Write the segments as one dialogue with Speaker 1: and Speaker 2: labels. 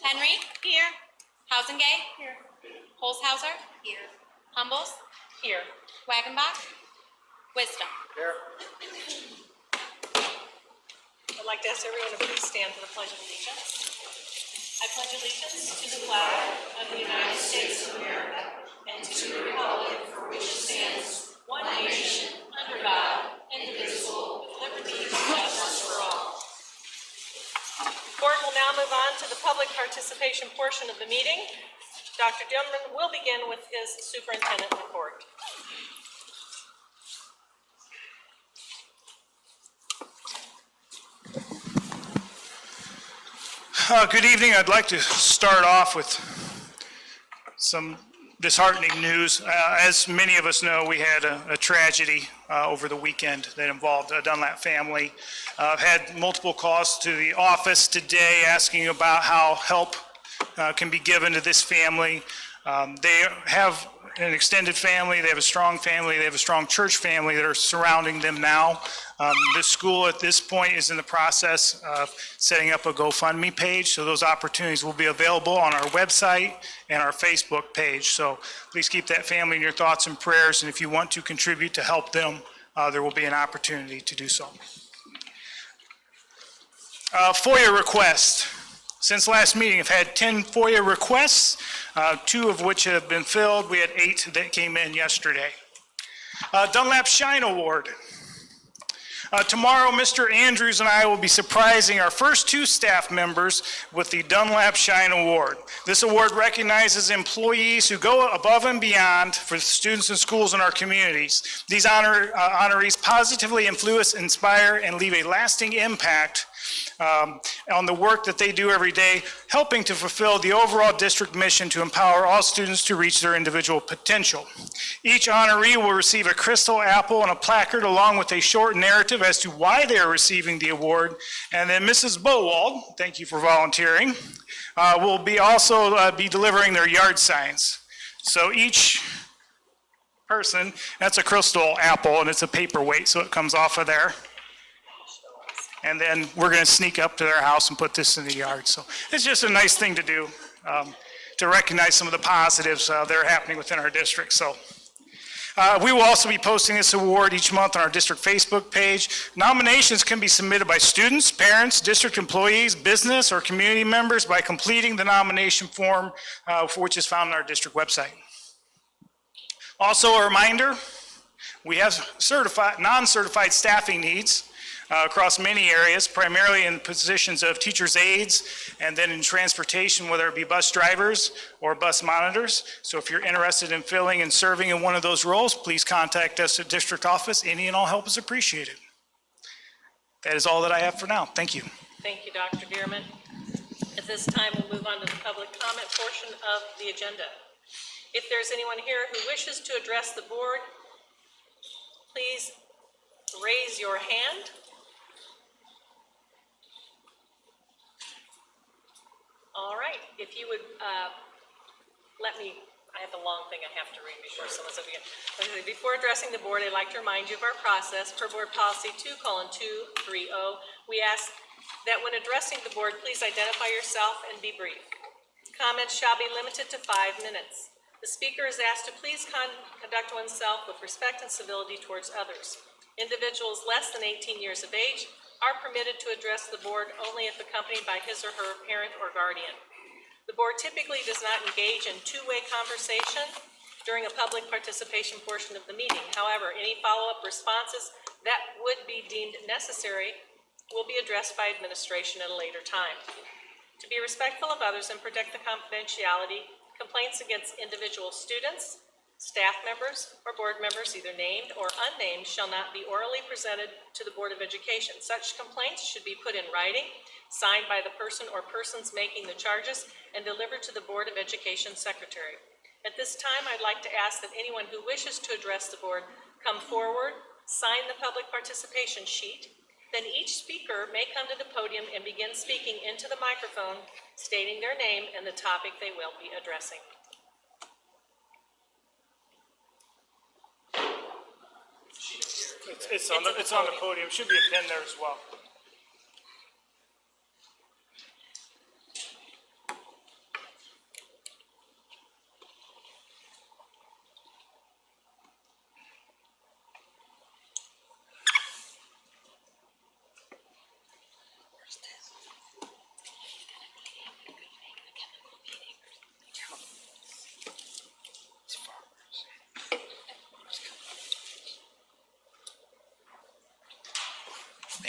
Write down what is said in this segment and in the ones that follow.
Speaker 1: Henry? Here. Housengay? Here. Holshouser? Here. Humbles? Here. Wagenbach? Wisdom?
Speaker 2: Here.
Speaker 3: I'd like to ask everyone to please stand for the Pledge of Allegiance. I pledge allegiance to the flag of the United States of America and to the republic for which it stands, one nation, under God, indivisible, with liberty and justice for all. The board will now move on to the public participation portion of the meeting. Dr. Dillman will begin with his superintendent report.
Speaker 2: Good evening. I'd like to start off with some disheartening news. As many of us know, we had a tragedy over the weekend that involved a Dunlap family. I've had multiple calls to the office today asking about how help can be given to this family. They have an extended family, they have a strong family, they have a strong church family that are surrounding them now. The school at this point is in the process of setting up a GoFundMe page, so those opportunities will be available on our website and our Facebook page. So please keep that family in your thoughts and prayers, and if you want to contribute to help them, there will be an opportunity to do so. FOIA request. Since last meeting, I've had 10 FOIA requests, 2 of which have been filled. We had 8 that came in yesterday. Dunlap Shine Award. Tomorrow, Mr. Andrews and I will be surprising our first 2 staff members with the Dunlap Shine Award. This award recognizes employees who go above and beyond for students and schools in our communities. These honorees positively influence, inspire, and leave a lasting impact on the work that they do every day, helping to fulfill the overall district mission to empower all students to reach their individual potential. Each honoree will receive a crystal apple and a placard along with a short narrative as to why they are receiving the award. And then Mrs. Bowald, thank you for volunteering, will also be delivering their yard signs. So each person, that's a crystal apple and it's a paperweight, so it comes off of there. And then we're going to sneak up to their house and put this in the yard. So it's just a nice thing to do, to recognize some of the positives that are happening within our district. So we will also be posting this award each month on our district Facebook page. Nominations can be submitted by students, parents, district employees, business, or community members by completing the nomination form, for which is found on our district website. Also a reminder, we have certified, non-certified staffing needs across many areas, primarily in positions of teachers' aides, and then in transportation, whether it be bus drivers or bus monitors. So if you're interested in filling and serving in one of those roles, please contact us at district office. Any and all help is appreciated. That is all that I have for now. Thank you.
Speaker 3: Thank you, Dr. Dearman. At this time, we'll move on to the public comment portion of the agenda. If there's anyone here who wishes to address the board, please raise your hand. All right, if you would let me, I have a long thing I have to read before someone says again. Before addressing the board, I'd like to remind you of our process. Per board policy 2:230, we ask that when addressing the board, please identify yourself and be brief. Comments shall be limited to 5 minutes. The speaker is asked to please conduct oneself with respect and civility towards others. Individuals less than 18 years of age are permitted to address the board only if accompanied by his or her parent or guardian. The board typically does not engage in two-way conversation during a public participation portion of the meeting. However, any follow-up responses that would be deemed necessary will be addressed by administration at a later time. To be respectful of others and protect the confidentiality, complaints against individual students, staff members, or board members, either named or unnamed, shall not be orally presented to the Board of Education. Such complaints should be put in writing, signed by the person or persons making the charges, and delivered to the Board of Education Secretary. At this time, I'd like to ask that anyone who wishes to address the board come forward, sign the public participation sheet, then each speaker may come to the podium and begin speaking into the microphone, stating their name and the topic they will be addressing.
Speaker 2: It's on the podium. Should be a pen there as well.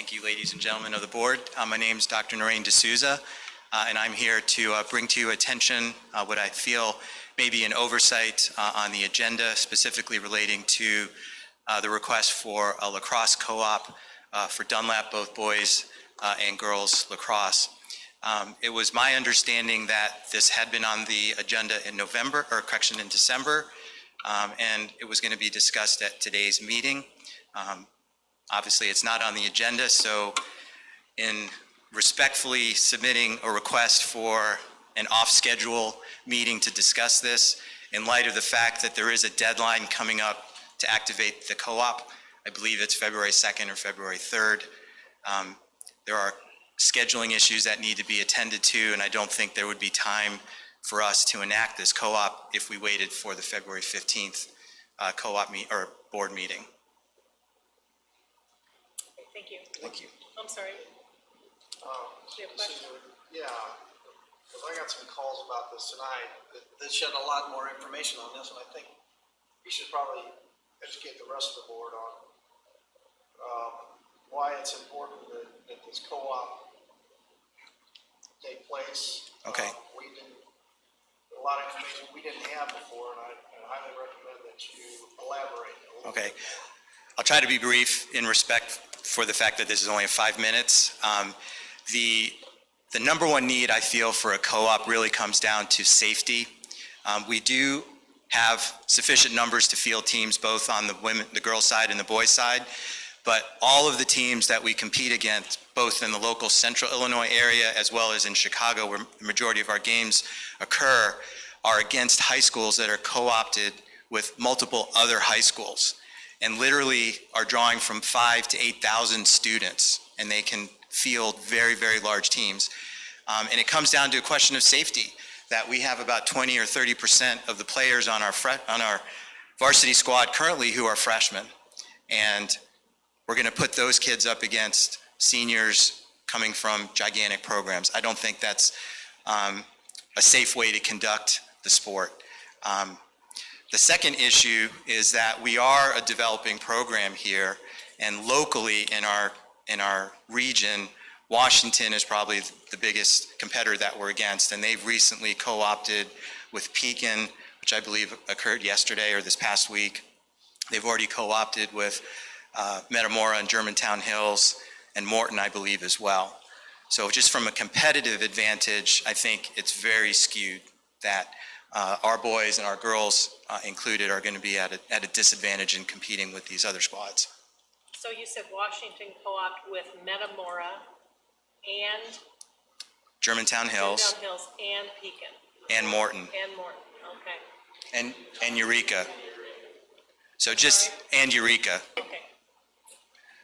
Speaker 4: Thank you, ladies and gentlemen of the board. My name is Dr. Noreen D'Souza, and I'm here to bring to you attention what I feel may be an oversight on the agenda, specifically relating to the request for a lacrosse co-op for Dunlap, both boys and girls lacrosse. It was my understanding that this had been on the agenda in in December, and it was going to be discussed at today's meeting. Obviously, it's not on the agenda, so in respectfully submitting a request for an off-schedule meeting to discuss this, in light of the fact that there is a deadline coming up to activate the co-op, I believe it's February 2nd or February 3rd. There are scheduling issues that need to be attended to, and I don't think there would be time for us to enact this co-op if we waited for the February 15th co-op board meeting.
Speaker 3: Thank you.
Speaker 4: Thank you.
Speaker 3: I'm sorry. Do you have a question?
Speaker 5: Yeah, because I got some calls about this tonight that shed a lot more information on this, and I think you should probably educate the rest of the board on why it's important that this co-op take place.
Speaker 4: Okay.
Speaker 5: We didn't, a lot of information we didn't have before, and I highly recommend that you elaborate a little
Speaker 4: Okay.
Speaker 5: bit more.
Speaker 4: I'll try to be brief in respect for the fact that this is only 5 minutes. The number one need I feel for a co-op really comes down to safety. We do have sufficient numbers to field teams both on the girls' side and the boys' side, but all of the teams that we compete against, both in the local central Illinois area as well as in Chicago, where the majority of our games occur, are against high schools that are co-opted with multiple other high schools, and literally are drawing from 5,000 to 8,000 students, and they can field very, very large teams. And it comes down to a question of safety, that we have about 20 or 30% of the players on our varsity squad currently who are freshmen. And we're gonna put those kids up against seniors coming from gigantic programs. I don't think that's a safe way to conduct the sport. The second issue is that we are a developing program here, and locally in our region, Washington is probably the biggest competitor that we're against, and they've recently co-opted with Pekin, which I believe occurred yesterday or this past week. They've already co-opted with Metamora and Germantown Hills, and Morton, I believe, as well. So just from a competitive advantage, I think it's very skewed that our boys and our girls included are going to be at a disadvantage in competing with these other squads.
Speaker 3: So you said Washington co-op with Metamora and
Speaker 4: Germantown Hills
Speaker 3: Down Hills and Pekin
Speaker 4: and Morton
Speaker 3: and Morton. Okay.
Speaker 4: and Eureka. So just, and Eureka.
Speaker 3: Okay.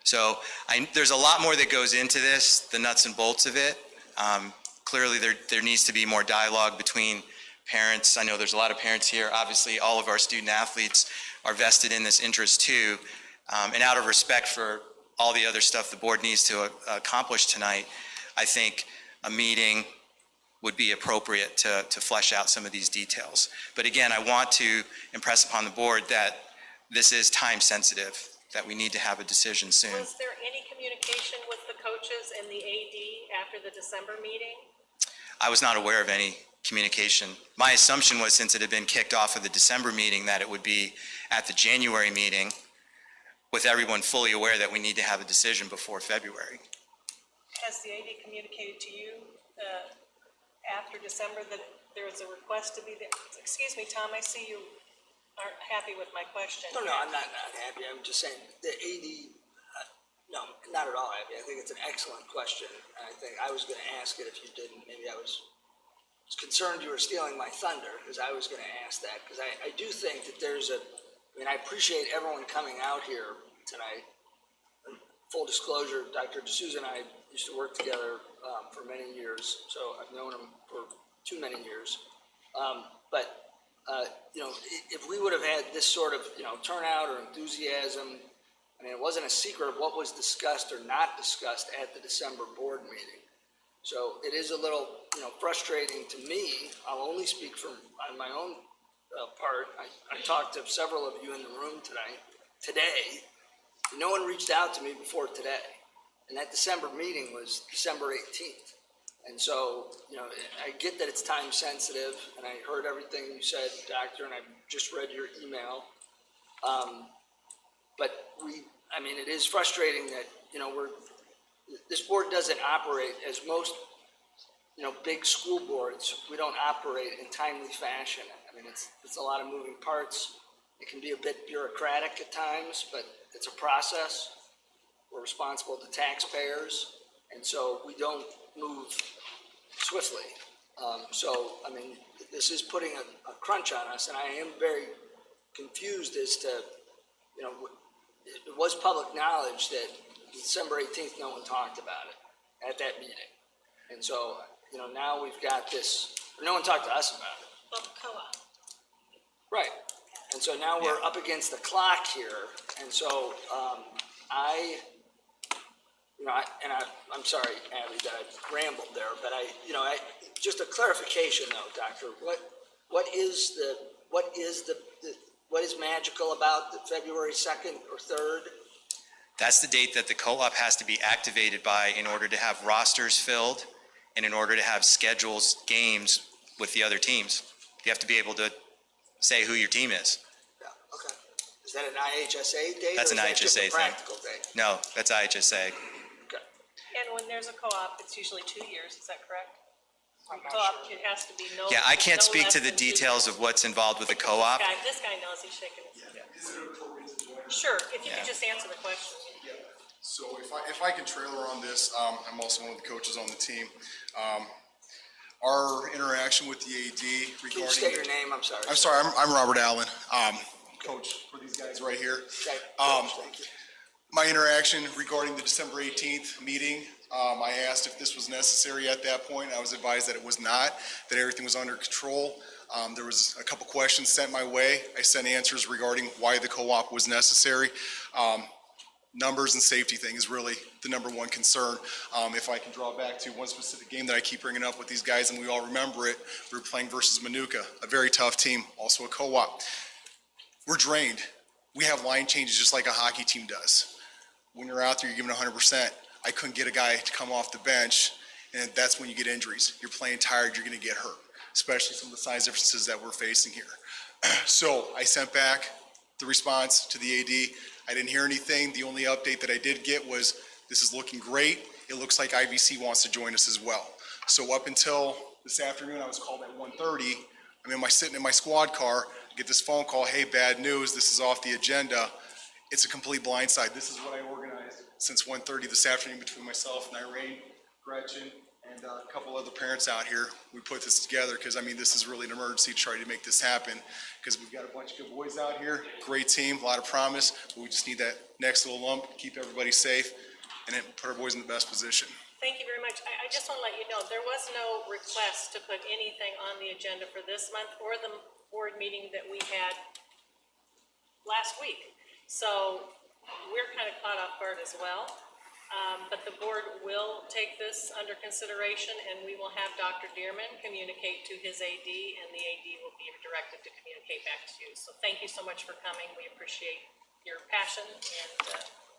Speaker 4: So there's a lot more that goes into this, the nuts and bolts of it. Clearly there needs to be more dialogue between parents. I know there's a lot of parents here. Obviously, all of our student athletes are vested in this interest too. And out of respect for all the other stuff the board needs to accomplish tonight, I think a meeting would be appropriate to flesh out some of these details. But again, I want to impress upon the board that this is time sensitive, that we need to have a decision soon.
Speaker 3: Was there any communication with the coaches and the AD after the December meeting?
Speaker 4: I was not aware of any communication. My assumption was, since it had been kicked off of the December meeting, that it would be at the January meeting, with everyone fully aware that we need to have a decision before February.
Speaker 3: Has the AD communicated to you after December that there was a request to be there? Excuse me, Tom, I see you aren't happy with my question.
Speaker 6: No, I'm not happy. I'm just saying the AD, no, not at all happy. I think it's an excellent question. And I think I was going to ask it if you didn't. Maybe I was concerned you were stealing my thunder, because I was going to ask that. Because I do think that there's I appreciate everyone coming out here tonight. Full disclosure, Dr. D'Souza and I used to work together for many years, so I've known him for too many years. If we would have had this sort of, turnout or enthusiasm, it wasn't a secret of what was discussed or not discussed at the December board meeting. So it is a little, frustrating to me. I'll only speak on my own part. I talked to several of you in the room today. No one reached out to me before today. And that December meeting was December 18th. And so, you know, I get that it's time sensitive, and I heard everything you said, Doctor, and I just read your email. But I mean, it is frustrating that, you know, this board doesn't operate as most, you know, big school boards. We don't operate in timely fashion. I mean, it's a lot of moving parts. It can be a bit bureaucratic at times, but it's a process. We're responsible to taxpayers, and so we don't move swiftly. So, I mean, this is putting a crunch on us, and I am very confused as to, you know, it was public knowledge that December 18th, no one talked about it at that meeting. And so, you know, now we've got this, no one talked to us about it.
Speaker 3: Well, the co-op.
Speaker 6: Right. And so now we're up against the clock here. And so, I'm sorry, Abby, that I rambled there, but just a clarification though, Doctor, what is magical about the February 2nd or 3rd?
Speaker 4: That's the date that the co-op has to be activated by in order to have rosters filled and in order to have schedules, games with the other teams. You have to be able to say who your team is.
Speaker 6: Yeah, okay. Is that an IHSA date?
Speaker 4: That's
Speaker 6: or
Speaker 4: an
Speaker 6: is that just a
Speaker 4: IHSA thing.
Speaker 6: practical date?
Speaker 4: No, that's IHSA.
Speaker 6: Okay.
Speaker 3: And when there's a co-op, it's usually 2 years, is that correct? Co-op, it has to be no.
Speaker 4: Yeah, I can't
Speaker 3: no
Speaker 4: speak
Speaker 3: less
Speaker 4: to the
Speaker 3: than 2 years.
Speaker 4: details of what's involved with the co-op.
Speaker 3: This guy knows, he's shaking his head. Sure, if you could just answer the question.
Speaker 7: So if I can trailer on this, I'm also one of the coaches on the team. Our interaction with the AD regarding.
Speaker 6: Can you state your name? I'm sorry.
Speaker 7: I'm sorry, I'm Robert Allen, coach for these guys right here.
Speaker 6: Okay. Thank you.
Speaker 7: My interaction regarding the December 18th meeting, I asked if this was necessary at that point. I was advised that it was not, that everything was under control. There was a couple questions sent my way. I sent answers regarding why the co-op was necessary. Numbers and safety thing is really the number one concern. If I can draw back to one specific game that I keep bringing up with these guys, and we all remember it, we were playing versus Manuka, a very tough team, also a co-op. We're drained. We have line changes just like a hockey team does. When you're out there, you're giving 100%. I couldn't get a guy to come off the bench, and that's when you get injuries. You're playing tired, you're gonna get hurt, especially some of the size differences that we're facing here. So I sent back the response to the AD. I didn't hear anything. The only update that I did get was, this is looking great. It looks like IVC wants to join us as well. So up until this afternoon, I was called at 1:30. I'm sitting in my squad car, get this phone call, hey, bad news, this is off the agenda. It's a complete blindside. This is what I organized since 1:30 this afternoon between myself and Irene, Gretchen, and a couple other parents out here. We put this together because, this is really an emergency to try to make this happen, because we've got a bunch of good boys out here, great team, a lot of promise, but we just need that next little lump, keep everybody safe, and then put our boys in the best position.
Speaker 3: Thank you very much. I just want to let you know, there was no request to put anything on the agenda for this month or the board meeting that we had last week. So we're kind of caught off guard as well. But the board will take this under consideration, and we will have Dr. Dearman communicate to his AD, and the AD will be directed to communicate back to you. So thank you so much for coming. We appreciate your passion, and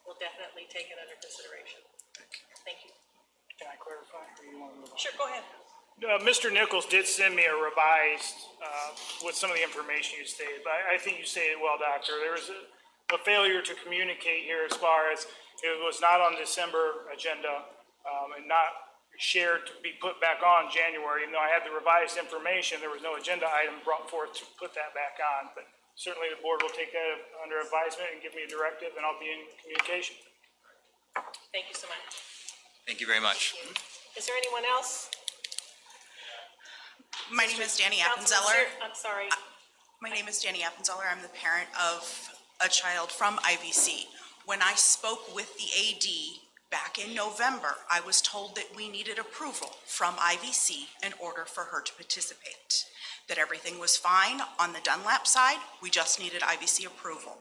Speaker 3: we'll definitely take it under consideration. Thank you.
Speaker 2: Can I clarify, or you want to move on?
Speaker 3: Sure, go ahead.
Speaker 2: Mr. Nichols did send me a revised, with some of the information you stated, but I think you stated well, Doctor. There was a failure to communicate here as far as it was not on December agenda, and not shared to be put back on January. Even though I had the revised information, there was no agenda item brought forth to put that back on. But certainly the board will take that under advisement and give me a directive, and I'll be in communication.
Speaker 3: Thank you so much.
Speaker 4: Thank you very much.
Speaker 3: Is there anyone else?
Speaker 8: My name is Danny
Speaker 3: Councilman
Speaker 8: Appenzeller.
Speaker 3: I'm sorry.
Speaker 8: My name is Danny Appenzeller. I'm the parent of a child from IVC. When I spoke with the AD back in November, I was told that we needed approval from IVC in order for her to participate. That everything was fine on the Dunlap side, we just needed IVC approval.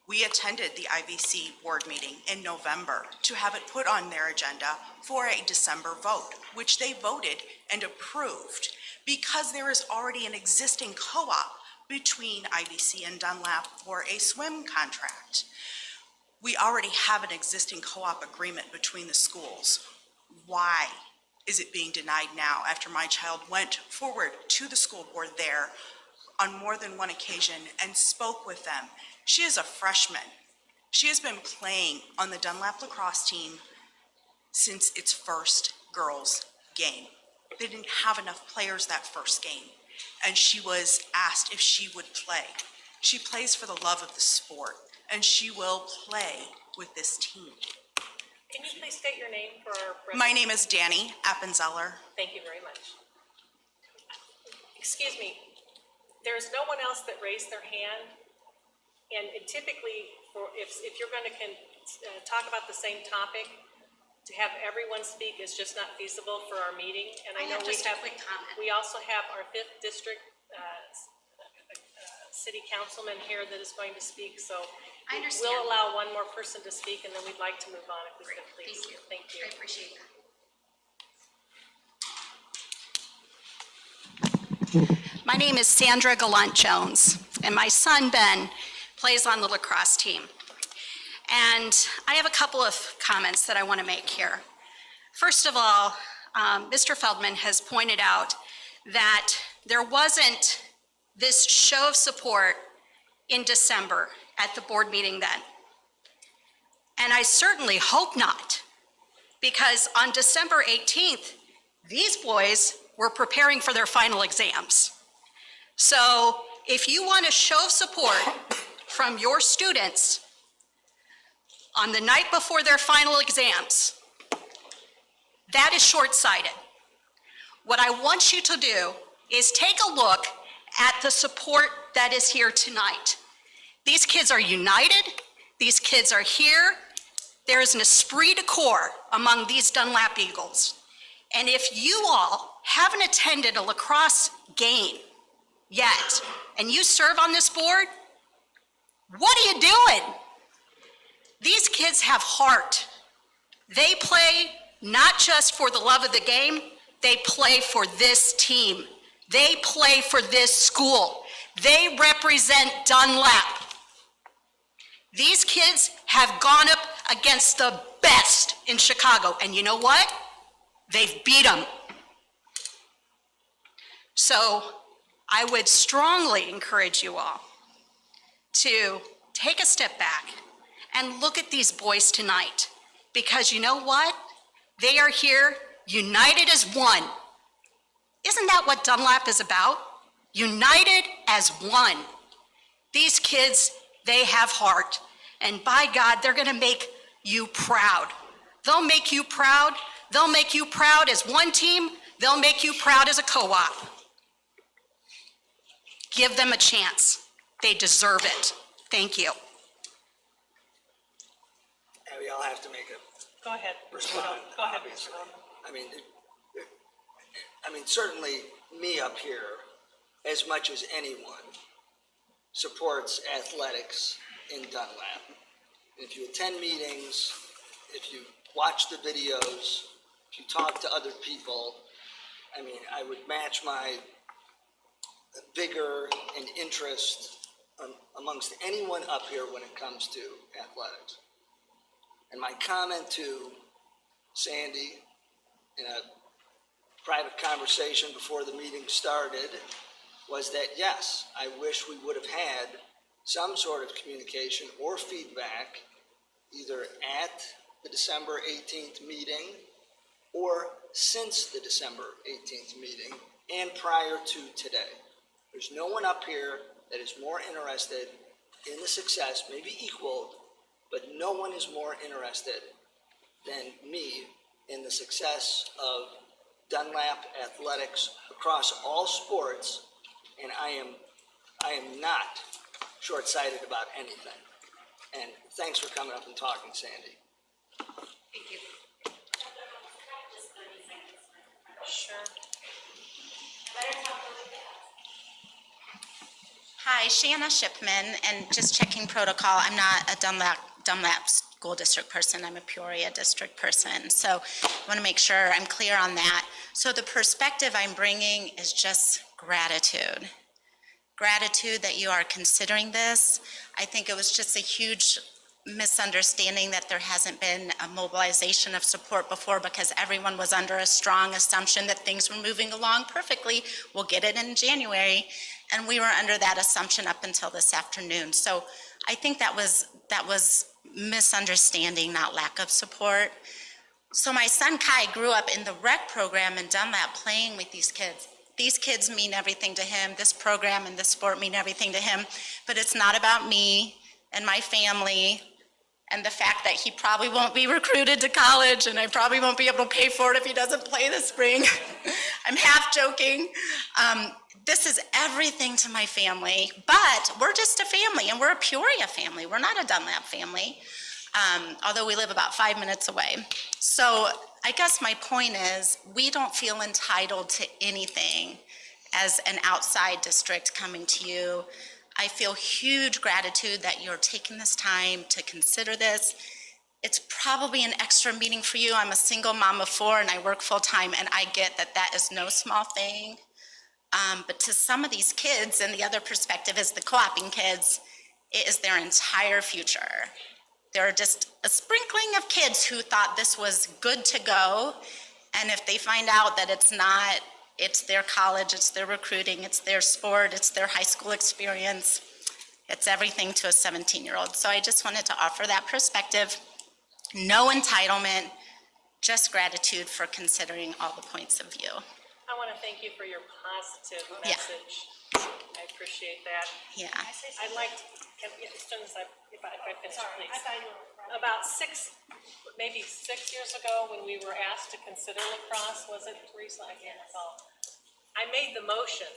Speaker 8: We attended the IVC board meeting in November to have it put on their agenda for a December vote, which they voted and approved because there is already an existing co-op between IVC and Dunlap for a swim contract. We already have an existing co-op agreement between the schools. Why is it being denied now after my child went forward to the school board there on more than one occasion and spoke with them? She is a freshman. She has been playing on the Dunlap lacrosse team since its first girls' game. They didn't have enough players that first game, and she was asked if she would play. She plays for the love of the sport, and she will play with this team.
Speaker 3: Can you please state your name for our record?
Speaker 8: My name is Danny Appenzeller.
Speaker 3: Thank you very much. Excuse me, there's no one else that raised their hand? And typically, if you're going to talk about the same topic, to have everyone speak is just not feasible for our meeting. And I know we
Speaker 1: just a
Speaker 3: have,
Speaker 1: quick comment.
Speaker 3: we also have our 5th District City Councilman here that is going to speak, so
Speaker 1: I understand.
Speaker 3: we'll allow one more person to speak, and then we'd like to move on if we could, please.
Speaker 1: Thank you.
Speaker 3: Thank you.
Speaker 1: I appreciate that. My name is Sandra Gallant Jones, and my son Ben plays on the lacrosse team. And I have a couple of comments that I want to make here. First of all, Mr. Feldman has pointed out that there wasn't this show of support in December at the board meeting then. And I certainly hope not, because on December 18th, these boys were preparing for their final exams. So if you want a show of support from your students on the night before their final exams, that is short-sighted. What I want you to do is take a look at the support that is here tonight. These kids are united. These kids are here. There is an esprit de corps among these Dunlap Eagles. And if you all haven't attended a lacrosse game yet, and you serve on this board, what are you doing? These kids have heart. They play not just for the love of the game, they play for this team. They play for this school. They represent Dunlap. These kids have gone up against the best in Chicago, and you know what? They've beat them. So I would strongly encourage you all to take a step back and look at these boys tonight, because you know what? They are here united as one. Isn't that what Dunlap is about? United as one. These kids, they have heart, and by God, they're gonna make you proud. They'll make you proud. They'll make you proud as one team. They'll make you proud as a co-op. Give them a chance. They deserve it. Thank you.
Speaker 6: And we all have to make a
Speaker 3: Go ahead.
Speaker 6: response.
Speaker 3: Go ahead.
Speaker 6: Obviously. I mean, certainly me up here, as much as anyone, supports athletics in Dunlap. And if you attend meetings, if you watch the videos, if you talk to other people, I mean, I would match my vigor and interest amongst anyone up here when it comes to athletics. And my comment to Sandy in a private conversation before the meeting started was that, yes, I wish we would have had some sort of communication or feedback either at the December 18th meeting or since the December 18th meeting and prior to today. There's no one up here that is more interested in the success, maybe equaled, but no one is more interested than me in the success of Dunlap athletics across all sports, and I am not short-sighted about anything. And thanks for coming up and talking, Sandy.
Speaker 1: Thank you.
Speaker 3: Sure.
Speaker 9: Hi, Shanna Shipman, and just checking protocol, I'm not a Dunlap School District person, I'm a Peoria District person. So I want to make sure I'm clear on that. So the perspective I'm bringing is just gratitude. Gratitude that you are considering this. I think it was just a huge misunderstanding that there hasn't been a mobilization of support before because everyone was under a strong assumption that things were moving along perfectly. We'll get it in January. And we were under that assumption up until this afternoon. So I think that was misunderstanding, not lack of support. So my son Kai grew up in the rec program in Dunlap playing with these kids. These kids mean everything to him. This program and this sport mean everything to him. But it's not about me and my family and the fact that he probably won't be recruited to college and I probably won't be able to pay for it if he doesn't play this spring. I'm half joking. This is everything to my family, but we're just a family and we're a Peoria family. We're not a Dunlap family, although we live about 5 minutes away. So I guess my point is we don't feel entitled to anything as an outside district coming to you. I feel huge gratitude that you're taking this time to consider this. It's probably an extra meeting for you. I'm a single mom of 4 and I work full time, and I get that that is no small thing. But to some of these kids, and the other perspective is the co-oping kids, it is their entire future. There are just a sprinkling of kids who thought this was good to go, and if they find out that it's not, it's their college, it's their recruiting, it's their sport, it's their high school experience, it's everything to a 17-year-old. So I just wanted to offer that perspective. No entitlement, just gratitude for considering all the points of view.
Speaker 3: I want to thank you for your positive
Speaker 9: Yeah.
Speaker 3: message. I appreciate that.
Speaker 9: Yeah.
Speaker 3: I'd like to, as soon as if I finish, please. About maybe 6 years ago, when we were asked to consider lacrosse, was it, Teresa? I can't recall. I made the motion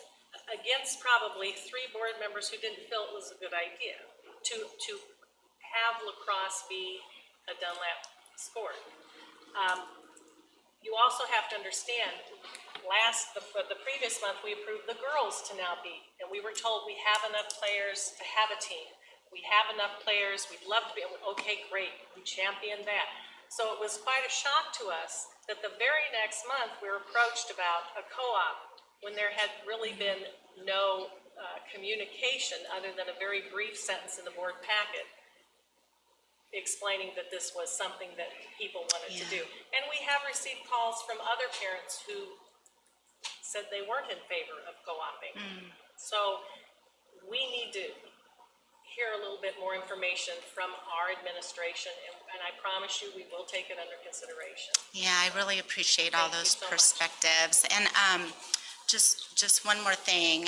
Speaker 3: against probably 3 board members who didn't feel it was a good idea to have lacrosse be a Dunlap sport. You also have to understand, the previous month, we approved the girls to now be, and we were told we have enough players to have a team. We have enough players, we'd love to be, okay, great, we championed that. So it was quite a shock to us that the very next month, we were approached about a co-op when there had really been no communication other than a very brief sentence in the board packet explaining that this was something that people wanted to do. And we have received calls from other parents who said they weren't in favor of co-oping. So we need to hear a little bit more information from our administration, and I promise you we will take it under consideration.
Speaker 9: Yeah, I really appreciate all
Speaker 3: Thank you
Speaker 9: those
Speaker 3: so much.
Speaker 9: perspectives. And just one more thing,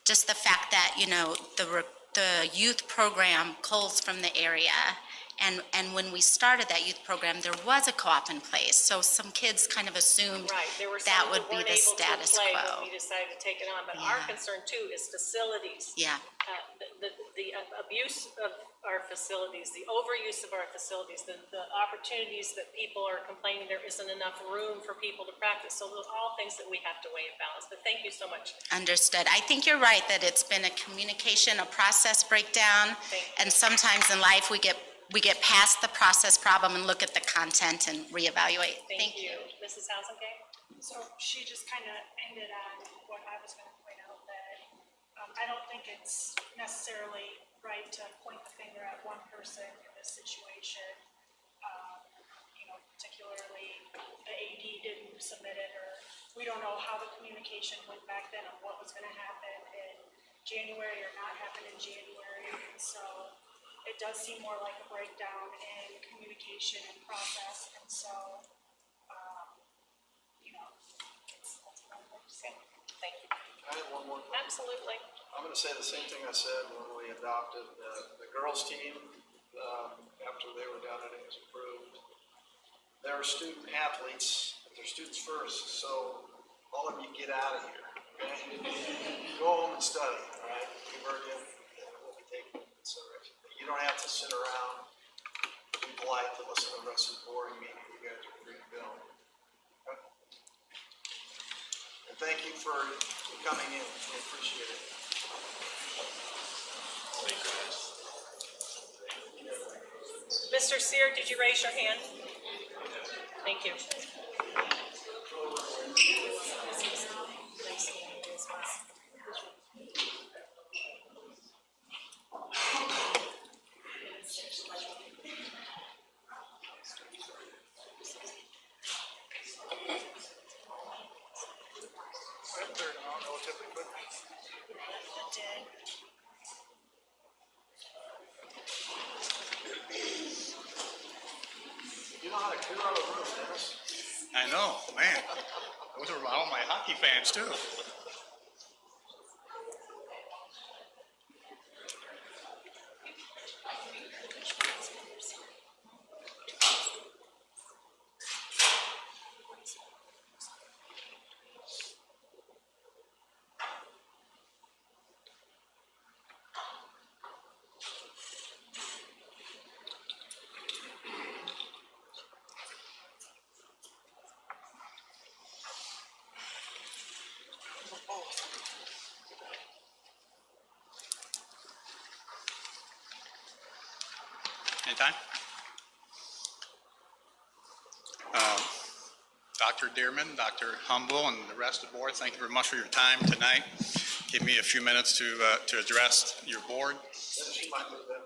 Speaker 9: just the fact that, you know, the youth program culls from the area, and when we started that youth program, there was a co-op in place, so some kids kind of assumed
Speaker 3: Right, there were
Speaker 9: that
Speaker 3: some
Speaker 9: would
Speaker 3: that
Speaker 9: be
Speaker 3: weren't
Speaker 9: the
Speaker 3: able to
Speaker 9: status
Speaker 3: play
Speaker 9: quo.
Speaker 3: when we decided to take it on, but our
Speaker 9: Yeah.
Speaker 3: concern too is facilities.
Speaker 9: Yeah,
Speaker 3: The abuse of our facilities, the overuse of our facilities, the opportunities that people are complaining there isn't enough room for people to practice. So those are all things that we have to weigh and balance. But thank you so much.
Speaker 9: understood. I think you're right that it's been a communication, a process breakdown,
Speaker 3: Thank you.
Speaker 9: and sometimes in life we get past the process problem and look at the content and reevaluate.
Speaker 3: Thank you. Mrs. Hausenkamp?
Speaker 10: So she just kind of ended on what I was going to point out, that I don't think it's necessarily right to point the finger at one person in this situation. Particularly the AD didn't submit it, or we don't know how the communication went back then on what was going to happen in January or not happen in January. And so it does seem more like a breakdown in communication and process. And so, that's what I'm going to say.
Speaker 3: Thank you.
Speaker 5: I have one more thing.
Speaker 3: Absolutely.
Speaker 5: I'm gonna say the same thing I said when we adopted the girls' team, after they were done and it was approved. They're student athletes, they're students first, so all of you get out of here, okay? Go home and study, all right? We've heard you, and we'll be taking into consideration. But you don't have to sit around, be polite to listen to the rest of the board meeting. You guys are free to go. Okay? And thank you for coming in, we appreciate it.
Speaker 3: Mr. Seer, did you raise your hand? Thank you.
Speaker 5: They're on relatively quickly. You know how to clear out a room, Dennis?
Speaker 11: I know, man. Those are all my hockey fans too. Anytime. Dr. Dearman, Dr. Humble, and the rest of the board, thank you very much for your time tonight. Give me a few minutes to address your board.
Speaker 5: Dennis, you might move that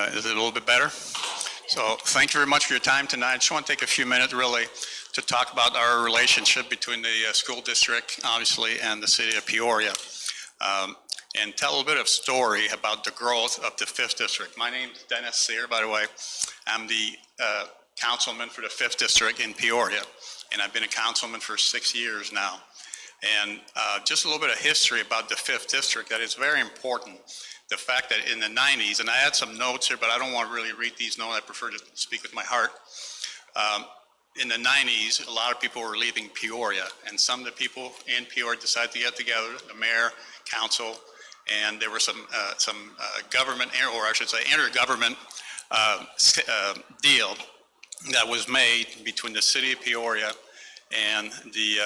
Speaker 5: mic.
Speaker 11: Is it a little bit better? So thank you very much for your time tonight. I just want to take a few minutes really to talk about our relationship between the school district, obviously, and the city of Peoria. And tell a little bit of story about the growth of the 5th District. My name is Dennis Sear, by the way. I'm the councilman for the 5th District in Peoria, and I've been a councilman for 6 years now. And just a little bit of history about the 5th District that is very important. The fact that in the 90s, and I had some notes here, but I don't want to really read these notes. I prefer to speak with my heart. In the 90s, a lot of people were leaving Peoria, and some of the people in Peoria decided to get together, the mayor, council, and there was some government, or I should say intergovernment deal that was made between the city of Peoria and the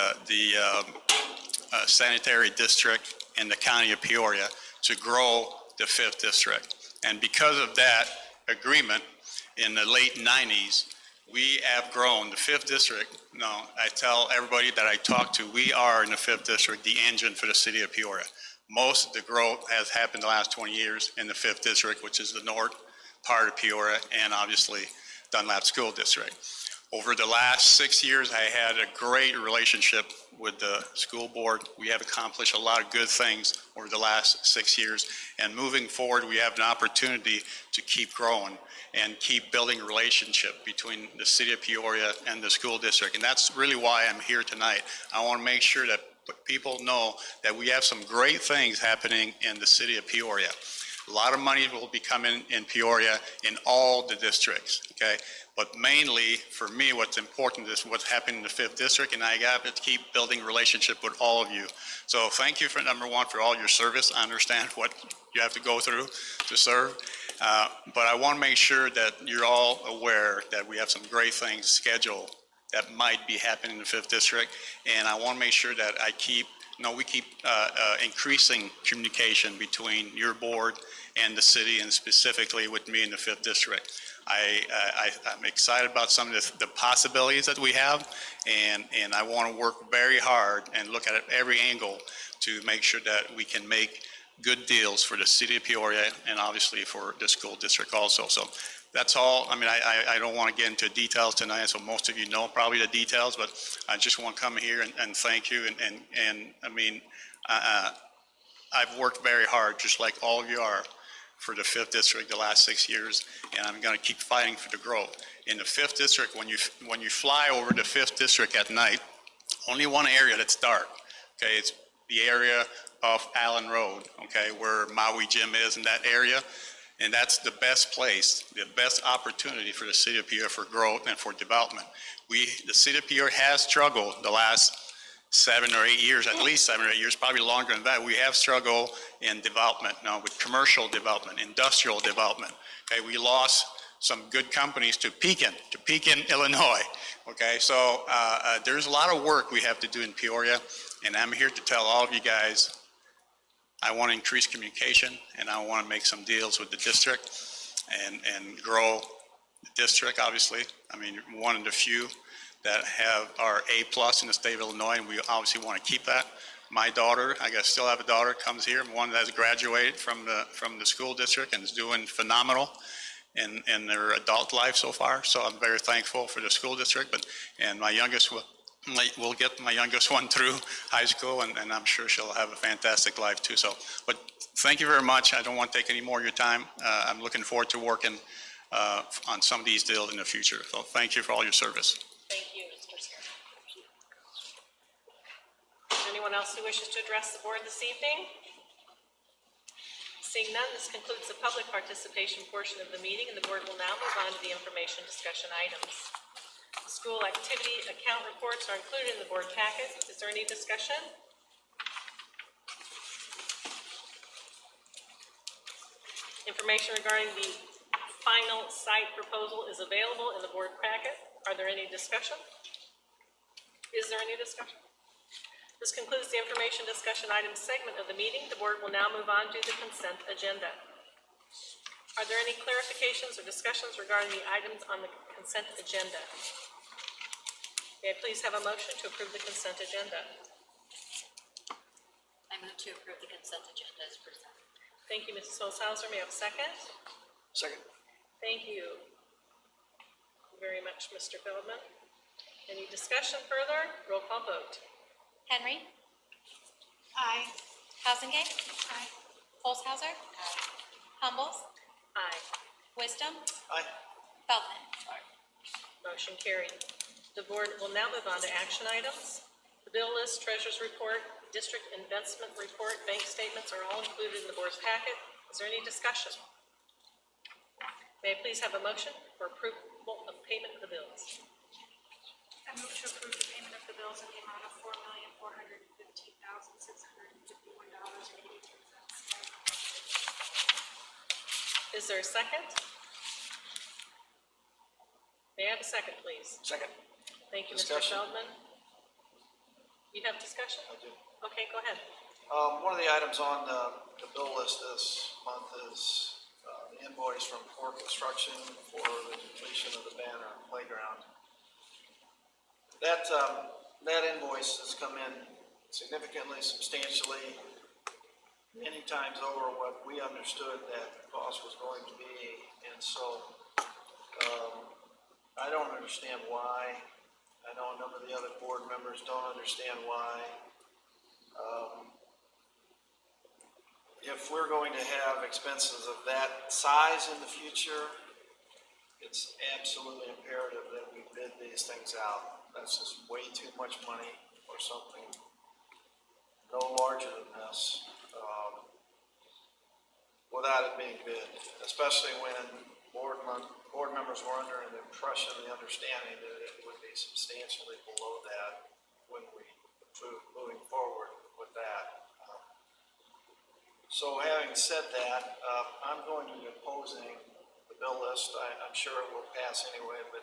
Speaker 11: sanitary district in the county of Peoria to grow the 5th District. And because of that agreement in the late 90s, we have grown the 5th District. No, I tell everybody that I talk to, we are in the 5th District, the engine for the city of Peoria. Most of the growth has happened the last 20 years in the 5th District, which is the north part of Peoria, and obviously Dunlap School District. Over the last 6 years, I had a great relationship with the school board. We have accomplished a lot of good things over the last 6 years, and moving forward, we have an opportunity to keep growing and keep building a relationship between the city of Peoria and the school district. And that's really why I'm here tonight. I want to make sure that people know that we have some great things happening in the city of Peoria. A lot of money will be coming in Peoria in all the districts, okay? But mainly, for me, what's important is what's happening in the 5th District, and I got to keep building relationship with all of you. So thank you for, number one, for all your service. I understand what you have to go through to serve. But I want to make sure that you're all aware that we have some great things scheduled that might be happening in the 5th District. And I want to make sure that we keep increasing communication between your board and the city, and specifically with me in the 5th District. I'm excited about some of the possibilities that we have, and I want to work very hard and look at it every angle to make sure that we can make good deals for the city of Peoria and obviously for the school district also. So that's all. I mean, I don't want to get into details tonight, so most of you know probably the details, but I just want to come here and thank you. And I mean, I've worked very hard, just like all of you are, for the 5th District the last 6 years, and I'm going to keep fighting for the growth. In the 5th District, when you fly over the 5th District at night, only one area that's dark, okay? It's the area of Allen Road, okay, where Maui Gym is in that area. And that's the best place, the best opportunity for the city of Peoria for growth and for development. The city of Peoria has struggled the last 7 or 8 years, at least 7 or 8 years, probably longer than that. We have struggled in development now with commercial development, industrial development. Okay, we lost some good companies to Pekin, Illinois. Okay, so there's a lot of work we have to do in Peoria, and I'm here to tell all of you guys, I want to increase communication, and I want to make some deals with the district and grow the district, obviously. I mean, one of the few that are A+ in the state of Illinois, and we obviously want to keep that. My daughter, still have a daughter, comes here, one that has graduated from the school district and is doing phenomenal in their adult life so far. So I'm very thankful for the school district, and my youngest we'll get my youngest one through high school, and I'm sure she'll have a fantastic life too. So, but thank you very much. I don't want to take any more of your time. I'm looking forward to working on some of these deals in the future. So thank you for all your service.
Speaker 3: Thank you, Mr. Scarrow. Is there anyone else who wishes to address the board this evening? Seeing none, this concludes the public participation portion of the meeting, and the board will now move on to the information discussion items. The school activity account reports are included in the board packet. Is there any discussion? Information regarding the final site proposal is available in the board packet. Are there any discussion? Is there any discussion? This concludes the information discussion items segment of the meeting. The board will now move on to the consent agenda. Are there any clarifications or discussions regarding the items on the consent agenda? May I please have a motion to approve the consent agenda?
Speaker 12: I move to approve the consent agenda as presented.
Speaker 3: Thank you, Mrs. Holzhauser. May I have a second?
Speaker 6: Second.
Speaker 3: Thank you very much, Mr. Feldman. Any discussion further? Roll call vote.
Speaker 12: Henry.
Speaker 10: Aye.
Speaker 12: Hausengate. Aye. Olshauser. Aye. Humbles.
Speaker 3: Aye.
Speaker 12: Wisdom.
Speaker 5: Aye.
Speaker 12: Feldman.
Speaker 3: Motion carried. The board will now move on to action items. The bill list, treasurer's report, district investment report, bank statements are all included in the board's packet. Is there any discussion? May I please have a motion for approval of payment of the bills?
Speaker 10: I move to approve the payment of the bills in the amount of $4,415,651.82.
Speaker 3: Is there a second? May I have a second, please?
Speaker 6: Second.
Speaker 3: Thank you, Mr.
Speaker 5: Discussion.
Speaker 3: Feldman. You have discussion?
Speaker 5: I do.
Speaker 3: Okay, go ahead.
Speaker 5: One of the items on the bill list this month is the invoice from Core Construction for the completion of the Banner Playground. That invoice has come in significantly, substantially, many times over what we understood that cost was going to be. And so I don't understand why. I know a number of the other board members don't understand why. If we're going to have expenses of that size in the future, it's absolutely imperative that we bid these things out. That's just way too much money for something no larger than this, without it being bid, especially when board members were under the impression, the understanding that it would be substantially below that when we approve moving forward with that. So having said that, I'm going to be opposing the bill list. I'm sure it will pass anyway, but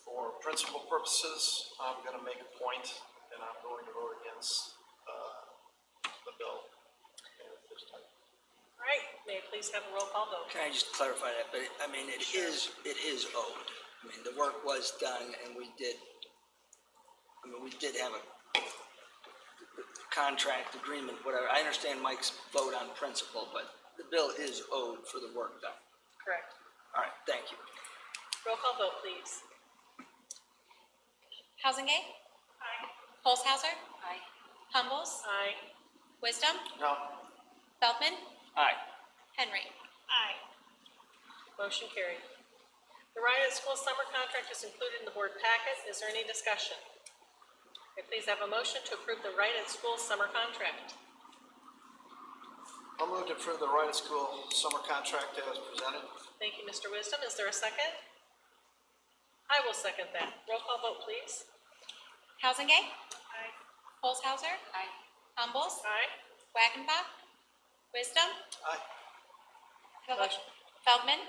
Speaker 5: for principal purposes, I'm going to make a point, and I'm going to vote against the bill at this time.
Speaker 3: All right, may I please have a roll call vote?
Speaker 6: Can I just clarify that? But I mean, it is owed. I mean, the work was done and we did have a contract agreement, whatever. I understand Mike's vote on principle, but the bill is owed for the work done.
Speaker 3: Correct.
Speaker 6: All right, thank you.
Speaker 3: Roll call vote, please.
Speaker 12: Hausengate.
Speaker 10: Aye.
Speaker 12: Olshauser. Aye.
Speaker 8: Humbles,
Speaker 3: Aye.
Speaker 8: Wisdom,
Speaker 5: No,
Speaker 8: Feldman,
Speaker 6: Aye.
Speaker 8: Henry.
Speaker 10: Aye.
Speaker 3: Motion carried. The Ryan School Summer Contract is included in the board packet. Is there any discussion? May I please have a motion to approve the Right at School Summer Contract?
Speaker 5: I'll move to approve the Right at School summer contract as presented.
Speaker 3: Thank you, Mr. Wisdom. Is there a second? I will second that. Roll call vote, please.
Speaker 8: Hausengate,
Speaker 10: Aye.
Speaker 8: Olshauser,
Speaker 12: Aye.
Speaker 8: Humbles,
Speaker 3: Aye.
Speaker 8: Wagenbach, Wisdom,
Speaker 5: Aye.
Speaker 3: Motion.
Speaker 8: Feldman,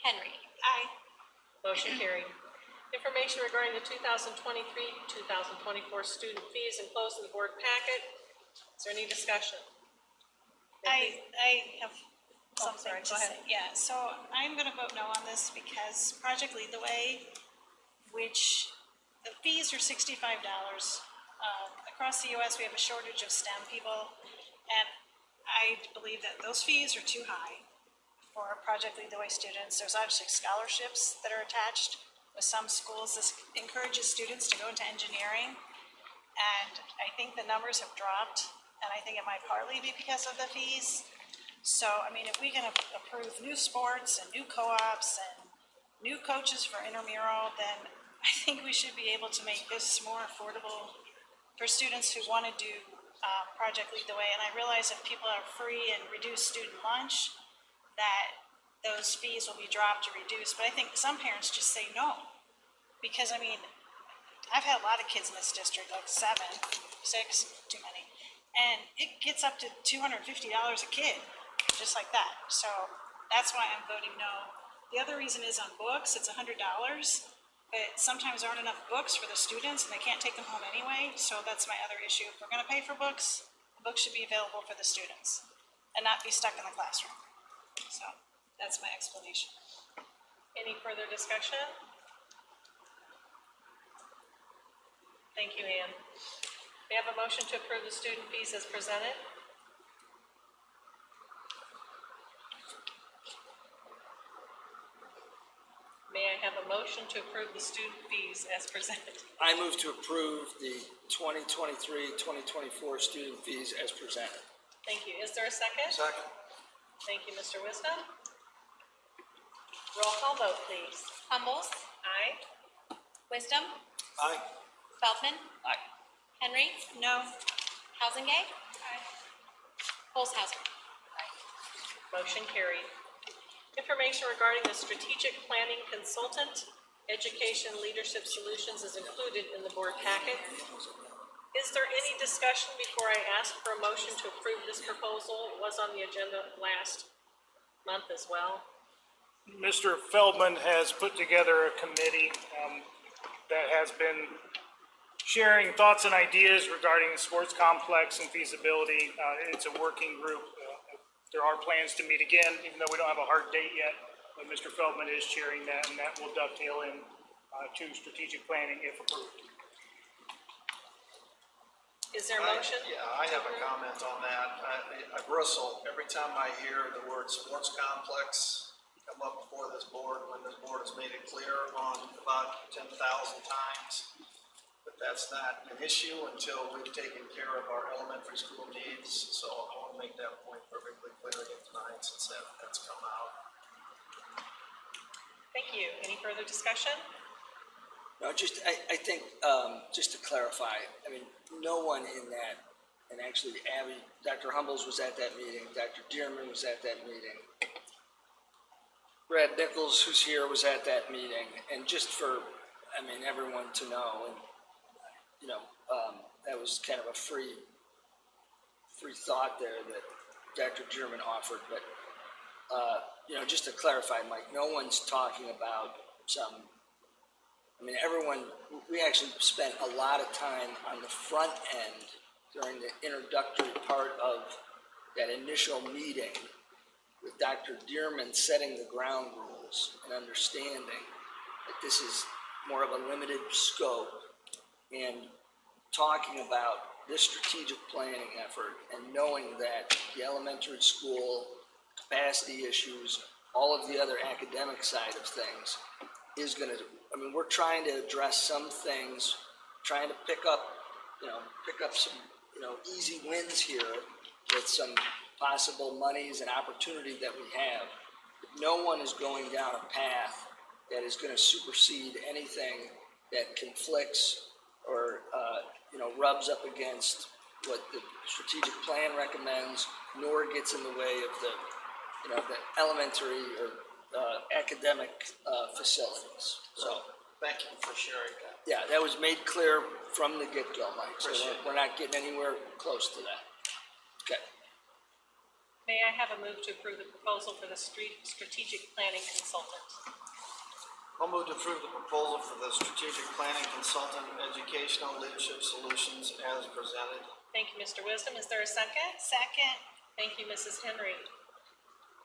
Speaker 8: Henry.
Speaker 10: Aye.
Speaker 3: Motion carried. Information regarding the 2023-2024 student fees enclosed in the board packet. Is there any discussion?
Speaker 10: I have something
Speaker 3: sorry,
Speaker 10: to
Speaker 3: go
Speaker 10: say.
Speaker 3: ahead.
Speaker 10: Yeah, so I'm gonna vote no on this because Project Lead the Way, which the fees are $65. Across the US, we have a shortage of STEM people, and I believe that those fees are too high for Project Lead the Way students. There's obviously scholarships that are attached, with some schools, this encourages students to go into engineering. And I think the numbers have dropped, and I think it might partly be because of the fees. So, I mean, if we can approve new sports and new co-ops and new coaches for intramural, then I think we should be able to make this more affordable for students who want to do Project Lead the Way. And I realize if people are free and reduced student lunch, that those fees will be dropped or reduced. But I think some parents just say no. Because, I mean, I've had a lot of kids in this district, like 7, 6, too many. And it gets up to $250 a kid, just like that. So that's why I'm voting no. The other reason is on books, it's $100, but sometimes there aren't enough books for the students and they can't take them home anyway. So that's my other issue. If we're gonna pay for books, books should be available for the students and not be stuck in the classroom. So that's my explanation.
Speaker 3: Any further discussion? Thank you, Ann. We have a motion to approve the student fees as presented. May I have a motion to approve the student fees as presented?
Speaker 6: I move to approve the 2023-2024 student fees as presented.
Speaker 3: Thank you. Is there a second?
Speaker 5: Second.
Speaker 3: Thank you, Mr. Wisdom. Roll call vote, please.
Speaker 12: Humbles,
Speaker 3: Aye.
Speaker 12: Wisdom,
Speaker 5: Aye.
Speaker 12: Feldman,
Speaker 6: Aye.
Speaker 12: Henry,
Speaker 10: No,
Speaker 12: Hausengay. Olshauser.
Speaker 3: Motion carried. Information regarding the strategic planning consultant, Education Leadership Solutions is included in the board packet. Is there any discussion before I ask for a motion to approve this proposal? It was on the agenda last month as well.
Speaker 2: Mr. Feldman has put together a committee that has been sharing thoughts and ideas regarding the sports complex and feasibility. It's a working group. There are plans to meet again, even though we don't have a hard date yet. But Mr. Feldman is chairing that, and that will dovetail in to strategic planning if approved.
Speaker 3: Is there a motion?
Speaker 5: Yeah, I have a comment on that. I bristle every time I hear the word sports complex come up before this board, when this board has made it clear on about 10,000 times that that's not an issue until we've taken care of our elementary school needs. So I want to make that point perfectly clear again tonight, since that's come out.
Speaker 3: Thank you. Any further discussion?
Speaker 6: No, just, I think, just to clarify, I mean, no one in that, and actually Abby, Dr. Humbles was at that meeting, Dr. Dearman was at that meeting. Brad Nichols, who's here, was at that meeting, and just for, I mean, everyone to know, and, you know, that was kind of a free thought there that Dr. Dearman offered, but, you know, just to clarify, Mike, no one's talking about some, I mean, everyone, we actually spent a lot of time on the front end during the introductory part of that initial meeting with Dr. Dearman setting the ground rules and understanding that this is more of a limited scope and talking about this strategic planning effort and knowing that the elementary school capacity issues, all of the other academic side of things is going to, I mean, we're trying to address some things, trying to pick up some, you know, easy wins here with some possible monies and opportunity that we have. But no one is going down a path that is going to supersede anything that conflicts or, you know, rubs up against what the strategic plan recommends, nor gets in the way of the, you know, the elementary or academic facilities. So,
Speaker 5: Thank you for sharing that.
Speaker 6: yeah, that was made clear from the get-go, Mike, so we're not getting anywhere close to that. Okay.
Speaker 3: May I have a move to approve the proposal for the strategic planning consultant?
Speaker 5: I'll move to approve the proposal for the strategic planning consultant, educational leadership solutions as presented.
Speaker 3: Thank you, Mr. Wisdom. Is there a second?
Speaker 10: second,
Speaker 3: Thank you, Mrs. Henry.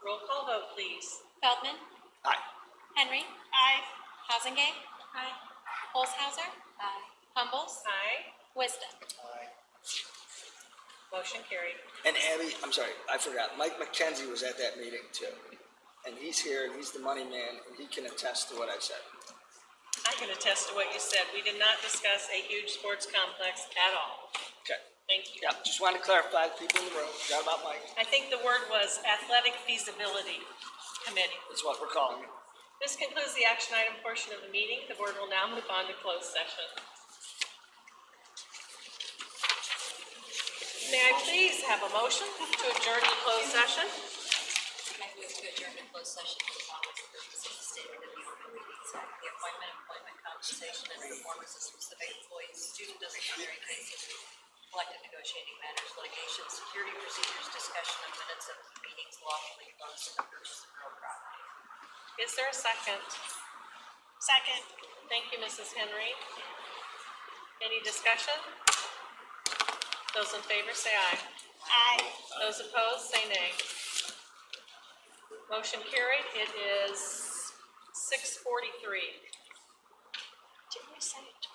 Speaker 3: Roll call vote, please.
Speaker 12: Feldman,
Speaker 6: Aye.
Speaker 12: Henry,
Speaker 10: aye.
Speaker 12: Hausengay. Olshauser. Humbles,
Speaker 3: Aye.
Speaker 12: Wisdom.
Speaker 3: Motion carried.
Speaker 6: And Abby, I'm sorry, I forgot, Mike McKenzie was at that meeting too. And he's here, and he's the money man, and he can attest to what I said.
Speaker 3: I can attest to what you said. We did not discuss a huge sports complex at all.
Speaker 6: Okay.
Speaker 3: Thank you.
Speaker 6: Yeah, just wanted to clarify, people in the room, forgot about Mike,
Speaker 3: I think the word was Athletic Feasibility Committee.
Speaker 6: that's what we're calling it.
Speaker 3: This concludes the action item portion of the meeting. The board will now move on to closed session. May I please have a motion to adjourn to closed session?
Speaker 13: I move to adjourn to closed session for the following purposes stated in the Open Meetings Act. The appointment, employment, compensation, and performance of specific employees, student disciplinary cases, collective negotiating matters, litigation, security procedures, discussion of minutes of meetings lawfully closed, and the purchase of real property.
Speaker 3: Is there a second?
Speaker 10: Second.
Speaker 3: Thank you, Mrs. Henry. Any discussion? Those in favor say aye.
Speaker 10: Aye.
Speaker 3: Those opposed say nay. Motion carried. It is 6:43.
Speaker 10: Didn't we say it?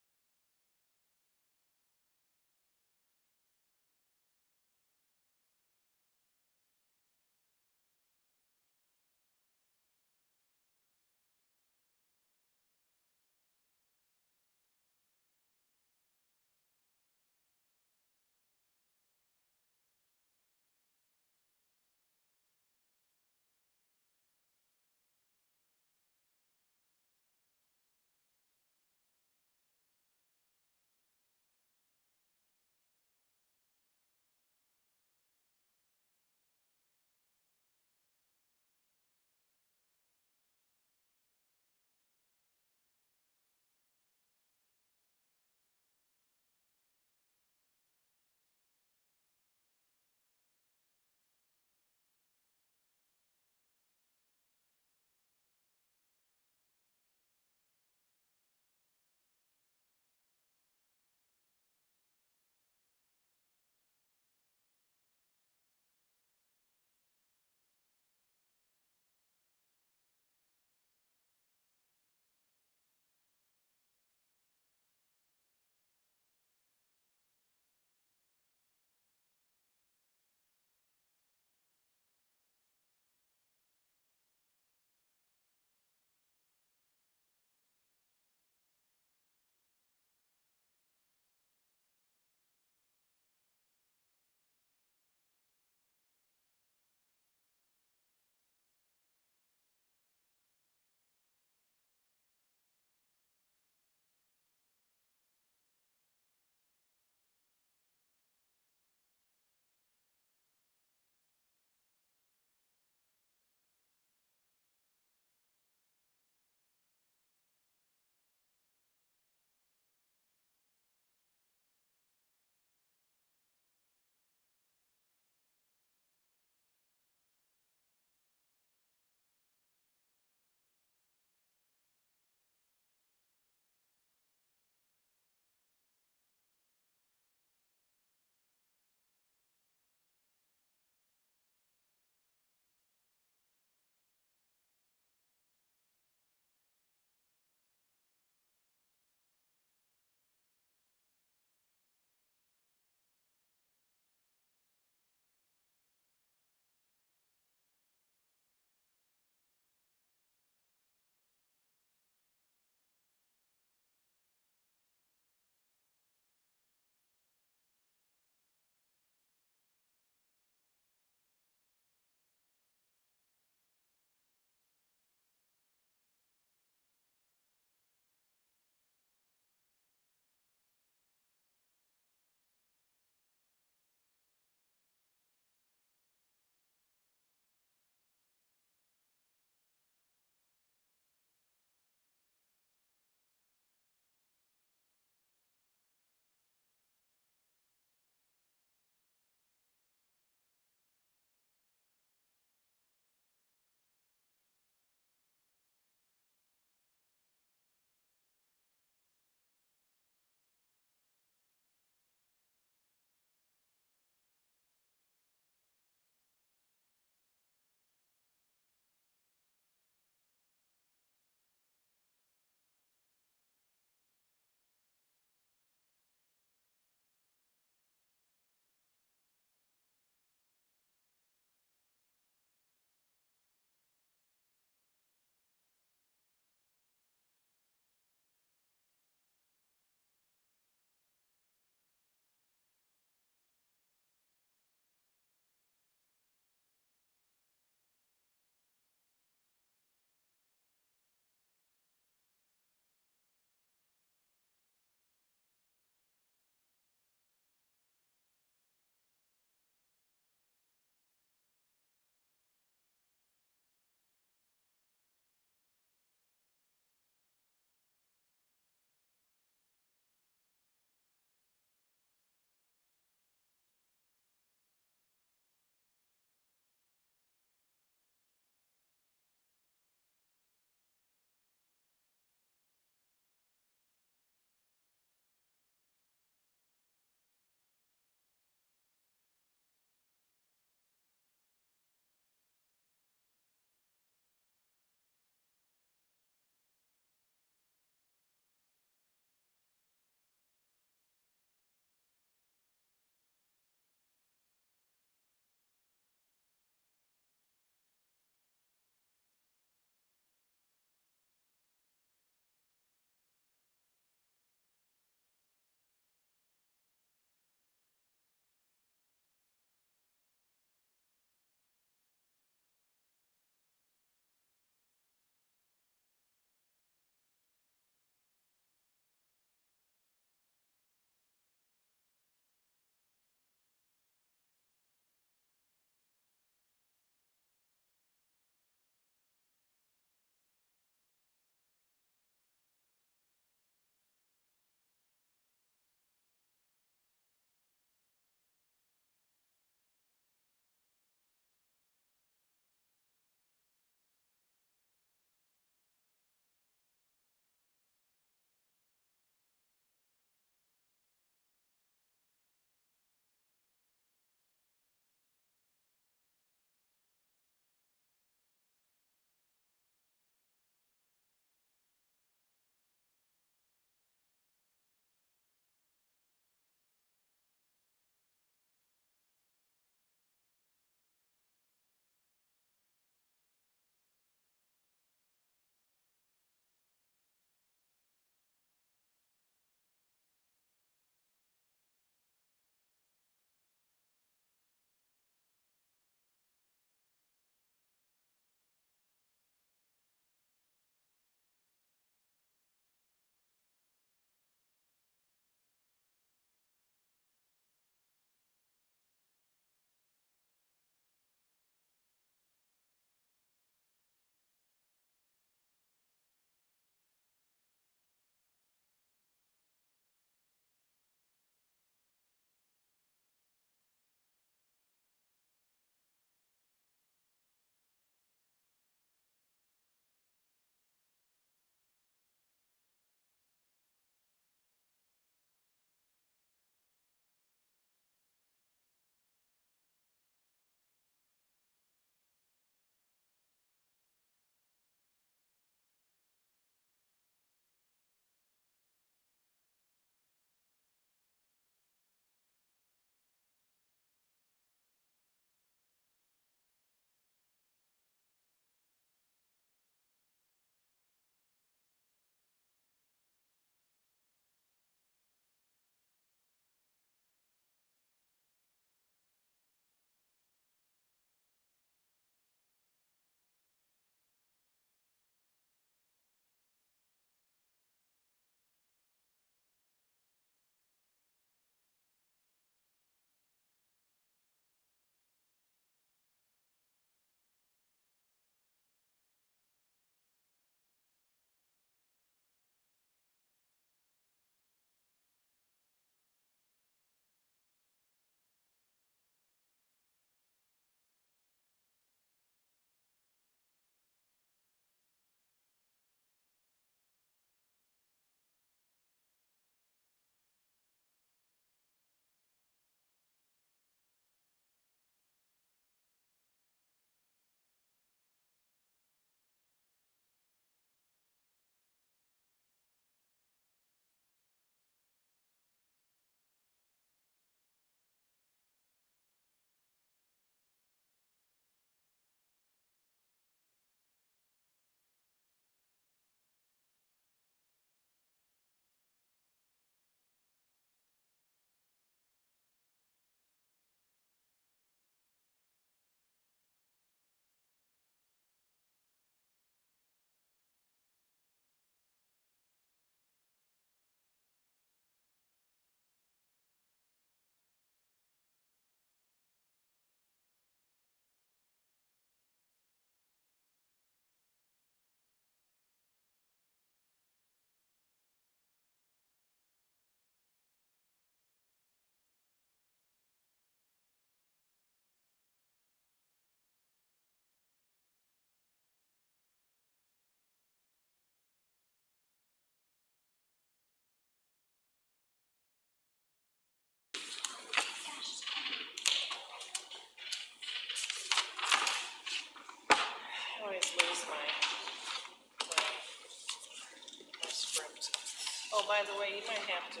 Speaker 3: Oh, by the way, you might have to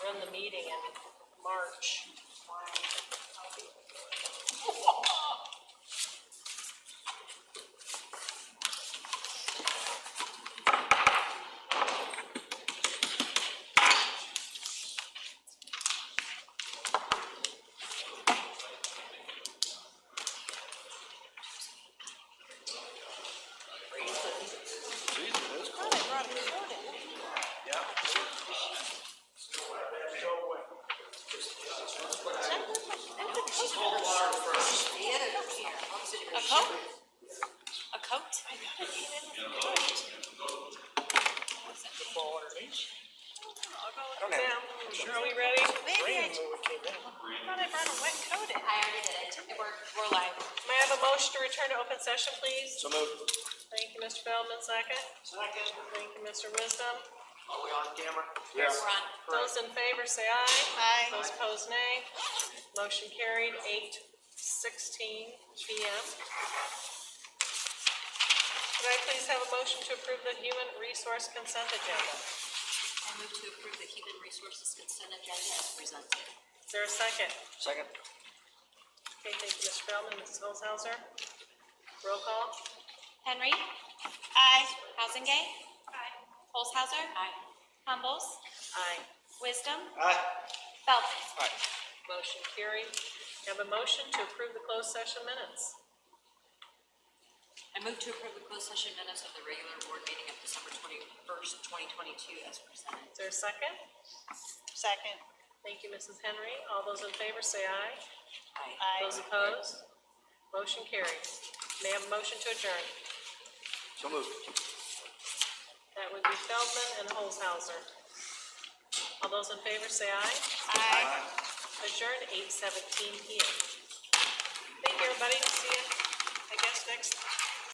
Speaker 3: run the meeting in March.
Speaker 12: A coat? A coat?
Speaker 3: Are we ready?
Speaker 12: Maybe I thought I brought a wet coat in.
Speaker 13: I already did it. We're live.
Speaker 3: May I have a motion to return to open session, please?
Speaker 5: So moved.
Speaker 3: Thank you, Mr. Feldman, second.
Speaker 5: Second.
Speaker 3: Thank you, Mr. Wisdom.
Speaker 5: Are we on camera?
Speaker 13: We're on.
Speaker 3: Those in favor say aye.
Speaker 12: Aye.
Speaker 3: Those opposed, nay. Motion carried, 8:16 PM. Could I please have a motion to approve the human resource consent agenda?
Speaker 13: I move to approve the human resources consent agenda as presented.
Speaker 3: Is there a second?
Speaker 5: Second.
Speaker 3: Okay, thank you, Mr. Feldman, Mrs. Holzhauser. Roll call.
Speaker 12: Henry. Aye. Hausengay. Aye. Olshauser.
Speaker 13: Aye.
Speaker 12: Humbles.
Speaker 3: Aye.
Speaker 12: Wisdom.
Speaker 5: Aye.
Speaker 12: Feldman.
Speaker 3: Motion carried. Have a motion to approve the closed session minutes.
Speaker 13: I move to approve the closed session minutes of the regular board meeting of December 21st, 2022 as presented.
Speaker 3: Is there a second?
Speaker 12: Second.
Speaker 3: Thank you, Mrs. Henry. All those in favor say aye.
Speaker 13: Aye.
Speaker 3: Those opposed? Motion carried. May I have a motion to adjourn?
Speaker 5: So moved.
Speaker 3: That would be Feldman and Holzhauser. All those in favor say aye.
Speaker 12: Aye.
Speaker 3: Adjourned 8:17 PM. Thank you, everybody. See you, I guess, next